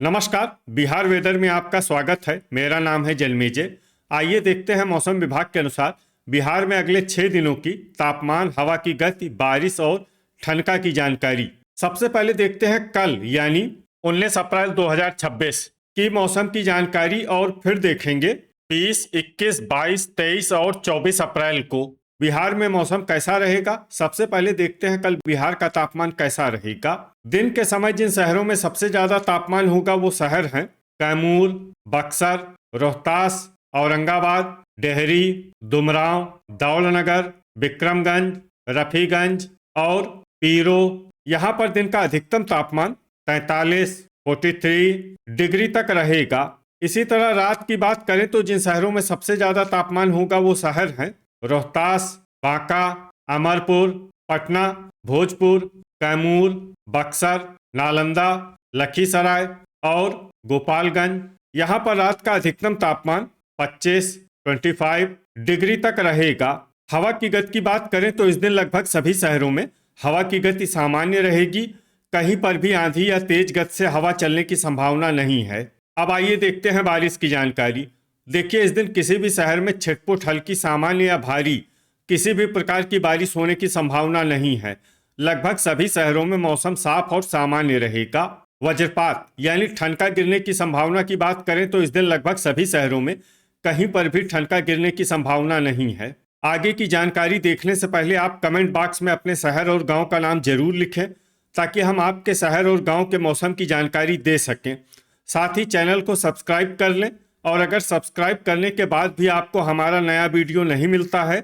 नमस्कार। बिहार वेदर में आपका स्वागत है। मेरा नाम है जन्मेजय। आइए देखते हैं मौसम विभाग के अनुसार बिहार में अगले 6 दिनों की तापमान, हवा की गति, बारिश और ठनका की जानकारी। सबसे पहले देखते हैं कल यानी 19 अप्रैल 2026 की मौसम की जानकारी और फिर देखेंगे 20, 21, 22, 23 और 24 अप्रैल को बिहार में मौसम कैसा रहेगा। सबसे पहले देखते हैं कल बिहार का तापमान कैसा रहेगा। दिन के समय जिन शहरों में सबसे ज्यादा तापमान होगा वो शहर हैं कैमूर, बक्सर, रोहतास, औरंगाबाद, डेहरी, दुमराव, दौलनगर, विक्रमगंज, रफीगंज और पीरो। यहाँ पर दिन का अधिकतम तापमान 43, 43 डिग्री तक रहेगा। इसी तरह रात की बात करें तो जिन शहरों में सबसे ज्यादा तापमान होगा वो शहर हैं रोहतास, बांका, अमरपुर, पटना, भोजपुर, कैमूर, बक्सर, नालंदा, लखीसराय और गोपालगंज। यहाँ पर रात का अधिकतम तापमान 25, 25 डिग्री तक रहेगा। हवा की गति की बात करें तो इस दिन लगभग सभी शहरों में हवा की गति सामान्य रहेगी। कहीं पर भी आंधी या तेज गति से हवा चलने की संभावना नहीं है। अब आइए देखते हैं बारिश की जानकारी। देखिए, इस दिन किसी भी शहर में छिटपुट, हल्की, सामान्य या भारी किसी भी प्रकार की बारिश होने की संभावना नहीं है। लगभग सभी शहरों में मौसम साफ और सामान्य रहेगा। वज्रपात यानी ठनका गिरने की संभावना की बात करें तो इस दिन लगभग सभी शहरों में कहीं पर भी ठनका गिरने की संभावना नहीं है। आगे की जानकारी देखने से पहले आप कमेंट बॉक्स में अपने शहर और गांव का नाम जरूर लिखें ताकि हम आपके शहर और गांव के मौसम की जानकारी दे सकें। साथ ही चैनल को सब्सक्राइब कर लें और अगर सब्सक्राइब करने के बाद भी आपको हमारा नया वीडियो नहीं मिलता है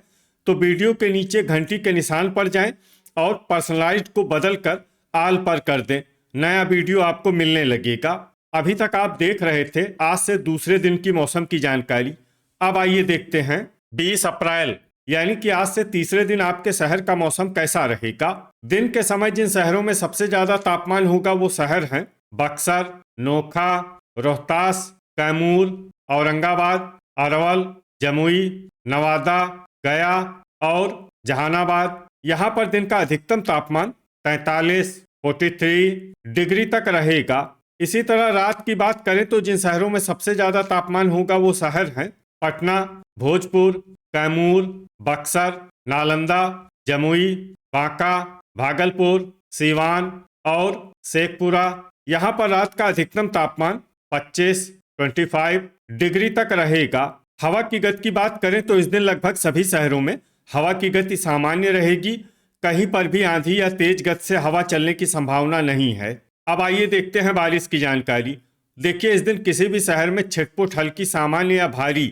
तो वीडियो के नीचे घंटी के निशान पर जाएं और पर्सनलाइज्ड को बदलकर आल पर कर दें। नया वीडियो आपको मिलने लगेगा। अभी तक आप देख रहे थे आज से दूसरे दिन की मौसम की जानकारी। अब आइए देखते हैं 20 अप्रैल यानी कि आज से तीसरे दिन आपके शहर का मौसम कैसा रहेगा। दिन के समय जिन शहरों में सबसे ज्यादा तापमान होगा वो शहर हैं बक्सर, नोखा, रोहतास, कैमूर, औरंगाबाद, अरवल, जमुई, नवादा, गया और जहानाबाद। यहाँ पर दिन का अधिकतम तापमान 43, 43 डिग्री तक रहेगा। इसी तरह रात की बात करें तो जिन शहरों में सबसे ज्यादा तापमान होगा वो शहर हैं पटना, भोजपुर, कैमूर, बक्सर, नालंदा, जमुई, बांका, भागलपुर, सीवान और शेखपुरा। यहाँ पर रात का अधिकतम तापमान 25, 25 डिग्री तक रहेगा। हवा की गति की बात करें तो इस दिन लगभग सभी शहरों में हवा की गति सामान्य रहेगी। कहीं पर भी आंधी या तेज गति से हवा चलने की संभावना नहीं है। अब आइए देखते हैं बारिश की जानकारी। देखिए, इस दिन किसी भी शहर में छिटपुट, हल्की, सामान्य या भारी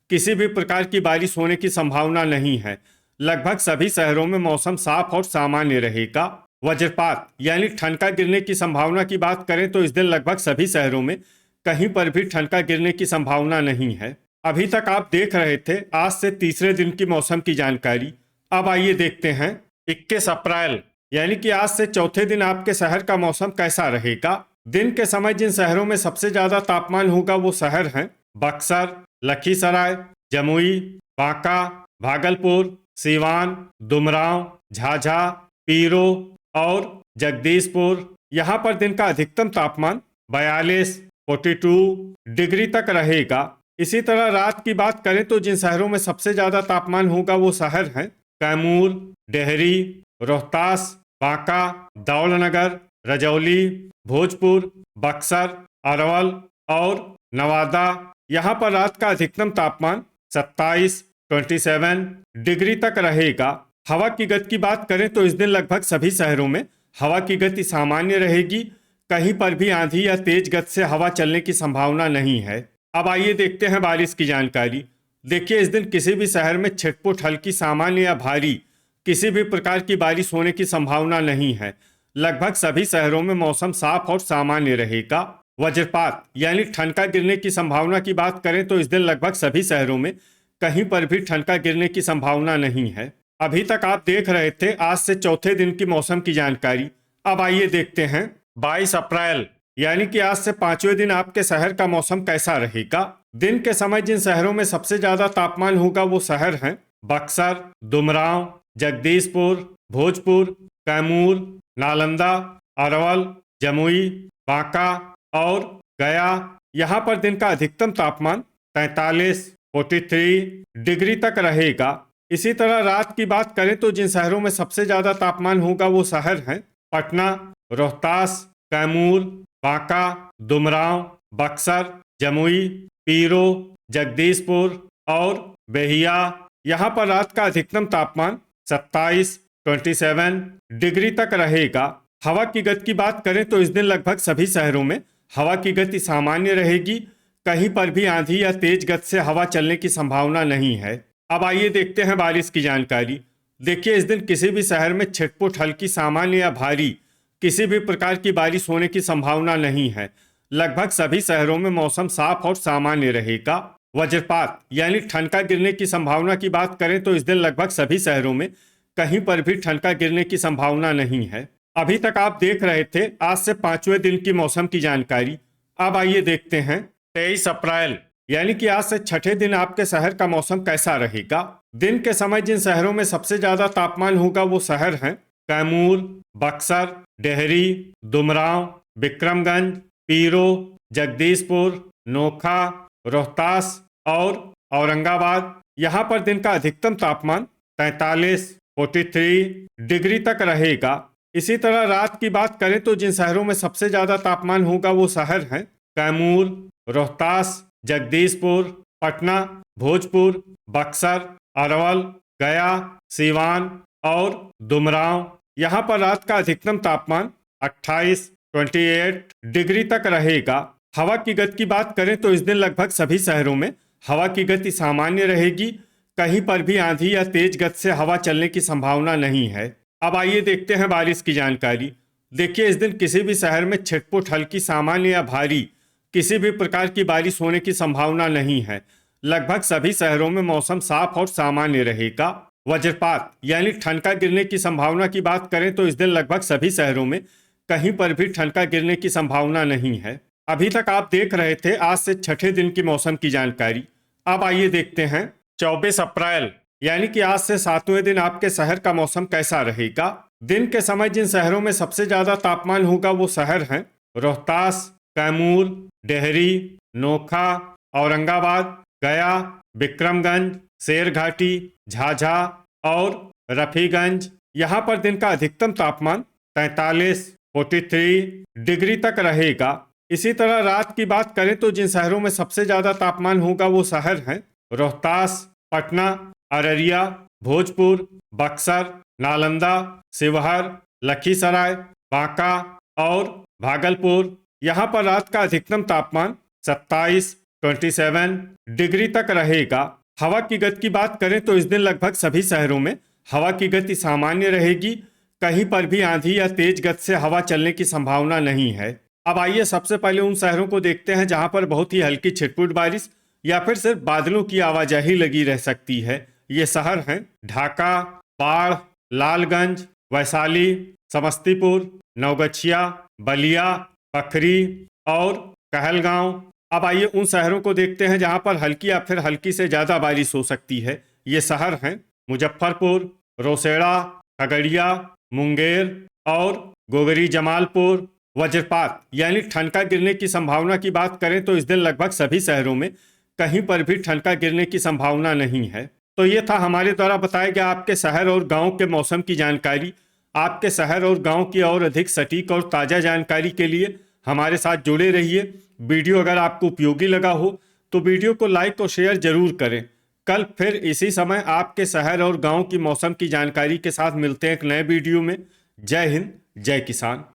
किसी भी प्रकार की बारिश होने की संभावना नहीं है। लगभग सभी शहरों में मौसम साफ और सामान्य रहेगा। वज्रपात यानी ठनका गिरने की संभावना की बात करें तो इस दिन लगभग सभी शहरों में कहीं पर भी ठनका गिरने की संभावना नहीं है। अभी तक आप देख रहे थे आज से तीसरे दिन की मौसम की जानकारी। अब आइए देखते हैं 21 अप्रैल यानी कि आज से चौथे दिन आपके शहर का मौसम कैसा रहेगा। दिन के समय जिन शहरों में सबसे ज्यादा तापमान होगा वो शहर हैं बक्सर, लखीसराय, जमुई, बांका, भागलपुर, सीवान, दुमराव, झाझा, पीरो और जगदीशपुर। यहाँ पर दिन का अधिकतम तापमान 42, 42 डिग्री तक रहेगा। इसी तरह रात की बात करें तो जिन शहरों में सबसे ज्यादा तापमान होगा वो शहर हैं कैमूर, डेहरी, रोहतास, बांका, दौलनगर, रजौली, भोजपुर, बक्सर, अरवल और नवादा। यहाँ पर रात का अधिकतम तापमान 27, 27 डिग्री तक रहेगा। हवा की गति की बात करें तो इस दिन लगभग सभी शहरों में हवा की गति सामान्य रहेगी। कहीं पर भी आंधी या तेज गति से हवा चलने की संभावना नहीं है। अब आइए देखते हैं बारिश की जानकारी। देखिए, इस दिन किसी भी शहर में छिटपुट, हल्की, सामान्य या भारी किसी भी प्रकार की बारिश होने की संभावना नहीं है। लगभग सभी शहरों में मौसम साफ और सामान्य रहेगा। वज्रपात यानी ठनका गिरने की संभावना की बात करें तो इस दिन लगभग सभी शहरों में कहीं पर भी ठनका गिरने की संभावना नहीं है। अभी तक आप देख रहे थे आज से चौथे दिन की मौसम की जानकारी। अब आइए देखते हैं 22 अप्रैल यानी कि आज से पांचवें दिन आपके शहर का मौसम कैसा रहेगा। दिन के समय जिन शहरों में सबसे ज्यादा तापमान होगा वो शहर हैं बक्सर, दुमराव, जगदीशपुर, भोजपुर, कैमूर, नालंदा, अरवल, जमुई, बांका और गया, यहाँ पर दिन का अधिकतम तापमान 43 डिग्री तक रहेगा। इसी तरह रात की बात करें तो जिन शहरों में सबसे ज्यादा तापमान होगा वो शहर हैं पटना, रोहतास, कैमूर, बांका, दुमराव, बक्सर, जमुई, पीरो, जगदीशपुर और बेहिया। यहाँ पर रात का अधिकतम तापमान 27 डिग्री तक रहेगा। हवा की गति की बात करें तो इस दिन लगभग सभी शहरों में हवा की गति सामान्य रहेगी। कहीं पर भी आंधी या तेज गति से हवा चलने की संभावना नहीं है। अब आइए देखते हैं बारिश की जानकारी। देखिए, इस दिन किसी भी शहर में छिटपुट हल्की, सामान्य या भारी किसी भी प्रकार की बारिश होने की संभावना नहीं है। लगभग सभी शहरों में मौसम साफ और सामान्य रहेगा। वज्रपात यानी ठनका गिरने की संभावना की बात करें तो इस दिन लगभग सभी शहरों में कहीं पर भी ठनका गिरने की संभावना नहीं है। अभी तक आप देख रहे थे आज से 5वें दिन की मौसम की जानकारी। अब आइए देखते हैं 23 अप्रैल यानी कि आज से 6ठे दिन आपके शहर का मौसम कैसा रहेगा। दिन के समय जिन शहरों में सबसे ज्यादा तापमान होगा वो शहर हैं कैमूर, बक्सर, डेहरी, दुमराव, विक्रमगंज, पीरो, जगदीशपुर, नोखा, रोहतास और औरंगाबाद। यहाँ पर दिन का अधिकतम तापमान 43 डिग्री तक रहेगा। इसी तरह रात की बात करें तो जिन शहरों में सबसे ज्यादा तापमान होगा वो शहर हैं कैमूर, रोहतास, जगदीशपुर, पटना, भोजपुर, बक्सर, अरवल, गया, सीवान और दुमराव। यहाँ पर रात का अधिकतम तापमान 28 डिग्री तक रहेगा। हवा की गति की बात करें तो इस दिन लगभग सभी शहरों में हवा की गति सामान्य रहेगी। कहीं पर भी आंधी या तेज गति से हवा चलने की संभावना नहीं है। अब आइए देखते हैं बारिश की जानकारी। देखिए, इस दिन किसी भी शहर में छिटपुट हल्की, सामान्य या भारी किसी भी प्रकार की बारिश होने की संभावना नहीं है। लगभग सभी शहरों में मौसम साफ और सामान्य रहेगा। वज्रपात यानी ठनका गिरने की संभावना की बात करें तो इस दिन लगभग सभी शहरों में कहीं पर भी ठनका गिरने की संभावना नहीं है। अभी तक आप देख रहे थे आज से 6ठे दिन की मौसम की जानकारी। अब आइए देखते हैं 24 अप्रैल यानी कि आज से 7वें दिन आपके शहर का मौसम कैसा रहेगा। दिन के समय जिन शहरों में सबसे ज्यादा तापमान होगा वो शहर हैं रोहतास, कैमूर, डेहरी, नोखा, औरंगाबाद, गया, विक्रमगंज, शेरघाटी, झाझा और रफीगंज। यहाँ पर दिन का अधिकतम तापमान 43 डिग्री तक रहेगा। इसी तरह रात की बात करें तो जिन शहरों में सबसे ज्यादा तापमान होगा वो शहर हैं रोहतास, पटना, अररिया, भोजपुर, बक्सर, नालंदा, शिवहर, लखीसराय, बांका और भागलपुर। यहाँ पर रात का अधिकतम तापमान 27 डिग्री तक रहेगा। हवा की गति की बात करें तो इस दिन लगभग सभी शहरों में हवा की गति सामान्य रहेगी। कहीं पर भी आंधी या तेज गति से हवा चलने की संभावना नहीं है। अब आइए सबसे पहले उन शहरों को देखते हैं जहां पर बहुत ही हल्की छिटपुट बारिश या फिर सिर्फ बादलों की आवाजाही लगी रह सकती है। ये शहर हैं ढाका, बाढ़, लालगंज, वैशाली, समस्तीपुर, नवगछिया, बलिया, पखरी और कहलगांव। अब आइए उन शहरों को देखते हैं जहां पर हल्की या फिर हल्की से ज्यादा बारिश हो सकती है। ये शहर हैं मुजफ्फरपुर, रोसड़ा, खगड़िया, मुंगेर और गोगरी जमालपुर। वज्रपात यानी ठनका गिरने की संभावना की बात करें तो इस दिन लगभग सभी शहरों में कहीं पर भी ठनका गिरने की संभावना नहीं है। तो ये था हमारे द्वारा बताया गया आपके शहर और गांव के मौसम की जानकारी। आपके शहर और गांव की और अधिक सटीक और ताज़ा जानकारी के लिए हमारे साथ जुड़े रहिए। वीडियो अगर आपको उपयोगी लगा हो तो वीडियो को लाइक और शेयर जरूर करें। कल फिर इसी समय आपके शहर और गांव की मौसम की जानकारी के साथ मिलते हैं एक नए वीडियो में। जय हिंद, जय किसान।